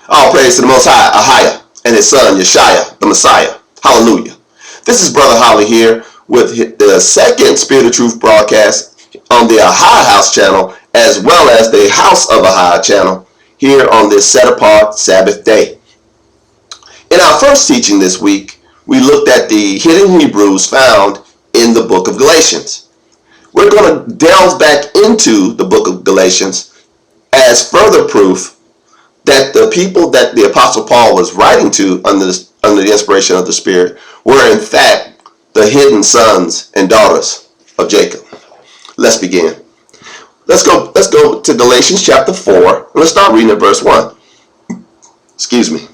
All praise to the Most High, Ahiah, and his son, Yeshua, the Messiah. Hallelujah. This is Brother Holly here with the second Spirit of Truth broadcast on the Ahia House channel, as well as the House of Ahia channel, here on this set-apart Sabbath day. In our first teaching this week, we looked at the hidden Hebrews found in the book of Galatians. We're going to delve back into the book of Galatians as further proof that the people that the Apostle Paul was writing to under the inspiration of the Spirit were in fact the hidden sons and daughters of Jacob. Let's begin. Let's go to Galatians chapter 4, and let's start reading at verse 1. Excuse me.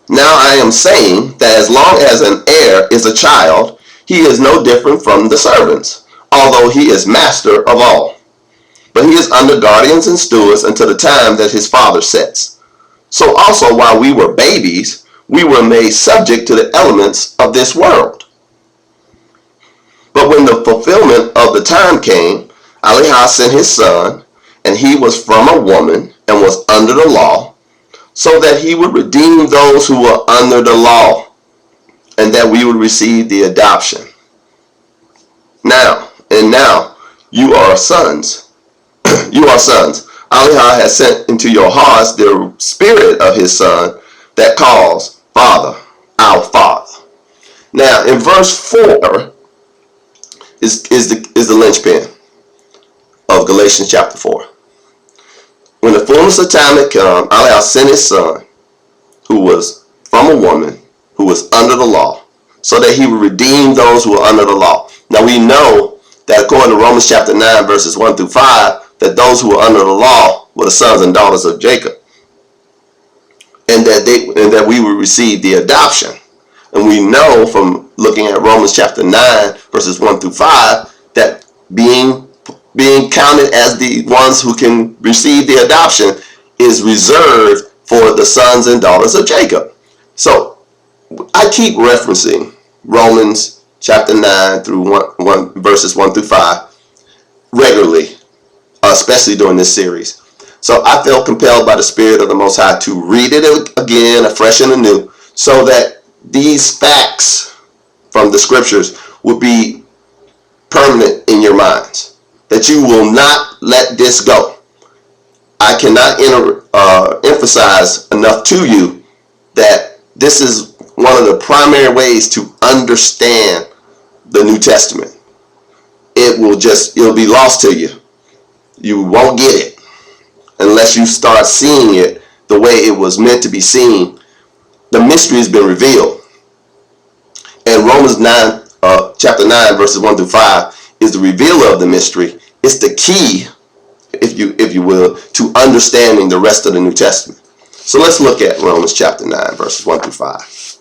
Now I am saying that as long as an heir is a child, he is no different from the servants, although he is master of all. But he is under guardians and stewards until the time that his father sets. So also while we were babies, we were made subject to the elements of this world. But when the fulfillment of the time came, Aliyah sent his son, and he was from a woman and was under the law, so that he would redeem those who were under the law, and that we would receive the adoption. Now you are sons. You are sons. Aliyah has sent into your hearts the spirit of his son that calls, Father, our Father. Now, in verse 4 is the linchpin of Galatians chapter 4. When the fullness of time had come, Aliyah sent his son, who was from a woman who was under the law, so that he would redeem those who were under the law. Now we know that according to Romans chapter 9, verses 1 through 5, that those who were under the law were the sons and daughters of Jacob, and that we would receive the adoption. And we know from looking at Romans chapter 9, verses 1 through 5, that being counted as the ones who can receive the adoption is reserved for the sons and daughters of Jacob. So I keep referencing Romans chapter 9 through 1 verses 1 through 5 regularly, especially during this series. So I felt compelled by the Spirit of the Most High to read it again, afresh and anew, so that these facts from the scriptures will be permanent in your minds, that you will not let this go. I cannot emphasize enough to you that this is one of the primary ways to understand the New Testament. It'll be lost to you. You won't get it unless you start seeing it the way it was meant to be seen. The mystery has been revealed. And Romans 9, chapter 9, verses 1 through 5 is the revealer of the mystery. It's the key, if you will, to understanding the rest of the New Testament. So let's look at Romans chapter 9, verses 1 through 5.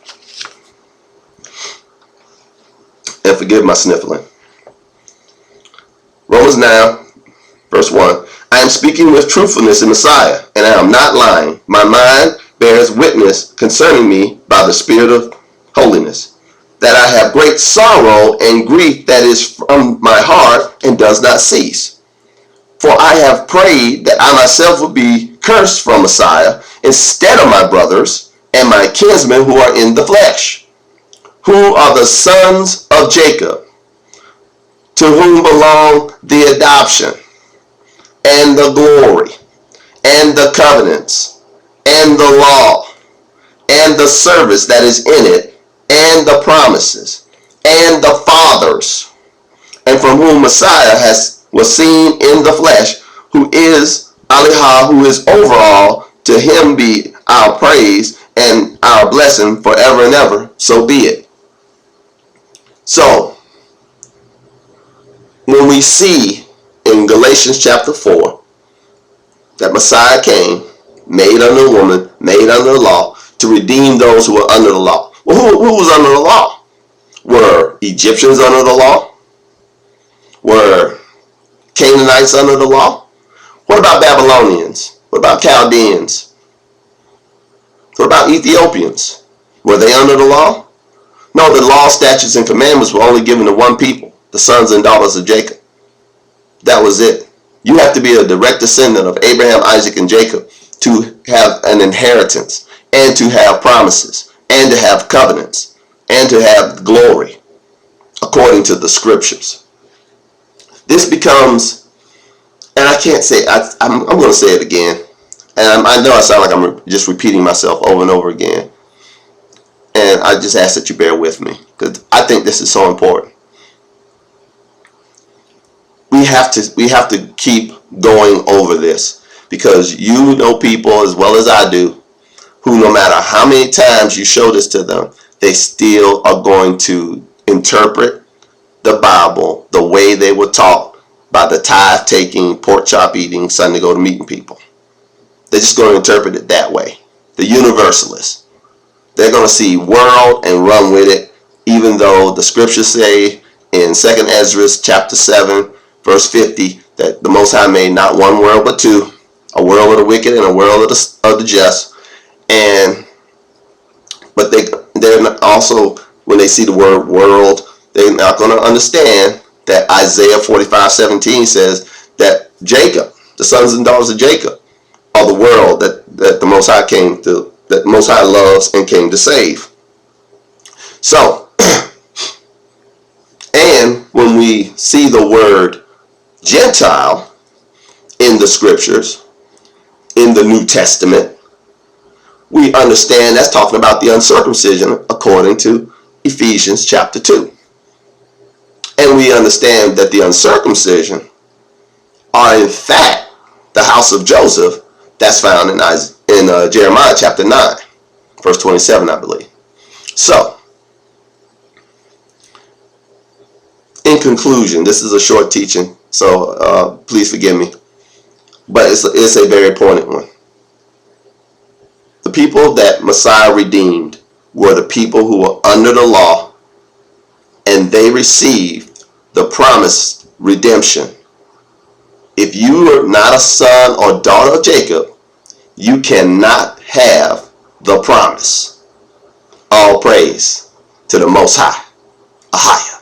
And forgive my sniffling. Romans 9, verse 1. I am speaking with truthfulness in Messiah, and I am not lying. My mind bears witness concerning me by the Spirit of holiness, that I have great sorrow and grief that is from my heart and does not cease. For I have prayed that I myself would be cursed from Messiah instead of my brothers and my kinsmen who are in the flesh, who are the sons of Jacob, to whom belong the adoption, and the glory, and the covenants, and the law, and the service that is in it, and the promises, and the fathers, and from whom Messiah was seen in the flesh, who is Aliyah, who is over all. To him be our praise and our blessing forever and ever. So be it. So, when we see in Galatians chapter 4 that Messiah came, made under a woman, made under the law, to redeem those who were under the law. Well, who was under the law? Were Egyptians under the law? Were Canaanites under the law? What about Babylonians? What about Chaldeans? What about Ethiopians? Were they under the law? No, the law, statutes, and commandments were only given to one people, the sons and daughters of Jacob. That was it. You have to be a direct descendant of Abraham, Isaac, and Jacob to have an inheritance and to have promises and to have covenants and to have glory according to the scriptures. This becomes, and I can't say, I'm going to say it again, and I know I sound like I'm just repeating myself over and over again, and I just ask that you bear with me because I think this is so important. We have to keep going over this because you know people as well as I do who, no matter how many times you show this to them, they still are going to interpret the Bible the way they were taught by the tithe taking, pork chop eating, Sunday go to meeting people. They're just going to interpret it that way. The universalists. They're going to see world and run with it, even though the scriptures say in 2nd Ezra chapter 7 verse 50 that the Most High made not one world but two, a world of the wicked and a world of the just. But they're also, when they see the word world, they're not going to understand that Isaiah 45:17 says that Jacob, the sons and daughters of Jacob, are the world that the Most High came to, that the Most High loves and came to save. So, and when we see the word Gentile in the scriptures, in the New Testament, we understand that's talking about the uncircumcision according to Ephesians chapter 2. And we understand that the uncircumcision are in fact the house of Joseph that's found in Jeremiah chapter 9, verse 27, I believe. So, in conclusion, this is a short teaching, so please forgive me, but it's a very important one. The people that Messiah redeemed were the people who were under the law, and they received the promised redemption. If you are not a son or daughter of Jacob, you cannot have the promise. All praise to the Most High. Ahaya.